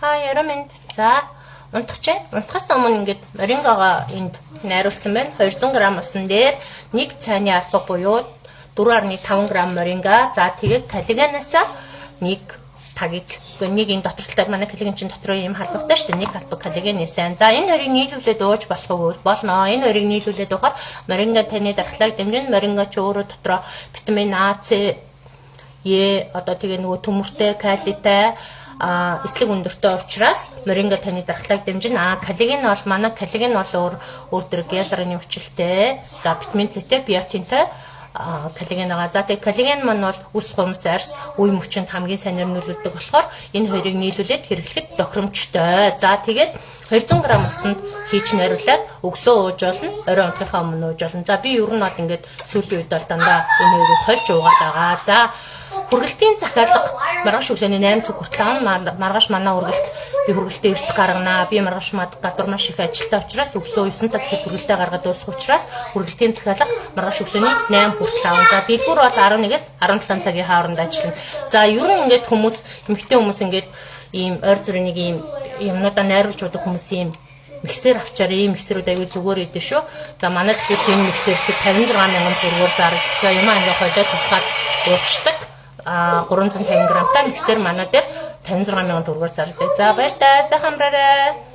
Ярамэнд. За унтах чинь. Унтахаас өмнө ингээд морингага энд найруулсан байна. 200 г усан дээр 1 цайны алба буюу 4.5 г моринга. За тэгээд коллагенаас нэг тагийг нэг энэ дотортой манай коллаген чинь дотроо юм халбагтай шүү дээ. Нэг халбаг коллаген нэсэн. За энэ хоёрыг нийлүүлээд ууж болох уу? Болно. Энэ хоёрыг нийлүүлээд уухаар моринга таны дархлааг дэмжин. Моринга ч өөрөө дотроо витамин А, С, Е одоо тэгээ нөгөө төмөртэй, калитай эслэг өндөртэй учраас моринга таны дархлааг дэмжинэ. Коллаген бол манай коллаген бол өөр төр гиалурины хүчилтэй. За витамин С-тэй, биотинтэй коллаген байгаа. За тэгээ коллаген маань бол үс хумс, арьс, үе мөчөнд хамгийн сайнаар нөлөөлдөг болохоор энэ хоёрыг нийлүүлээд хэрэглэхэд тохиромжтой. За тэгээд 200 г усанд хийж найруулад өглөө ууж болно, орой унтахынхаа өмнө ууж болно. За би ер нь бол ингээд сүүлийн үед бол дандаа энэ хоёрыг хольж уугаад байгаа. За хүргэлтийн захиалга маргааш өглөөний 8 цаг хүртэл маргааш манай хүргэлт би хүргэлтээ эрт гарганаа. Би маргааш гадуур маш их ажилтаа учраас өглөө 9 цаг хүргэлтээ гаргаад дуусах учраас хүргэлтийн захиалга маргааш өглөөний 8 хүртэл аав. За дэлгүүр бол 11-ээс 17 цагийн хооронд ажиллана. За ер нь ингээд хүмүүс эмэгтэй хүмүүс ингээд ийм ойр зүрийн нэг ийм юмнуудаа найруулж удаг хүмүүс ийм миксер авчаар ийм миксерүүд аягүй зүгээр идэв шүү. За манай тэгэхээр энэ миксер 56 мянган төгрөгөөр зарагдсан. Юм ингээд хойлоо тухаад уучдаг. 350 г-тай миксер манай дээр 56 мянган төгрөгөөр зардаг. За баяр таа, сайхан амраарай.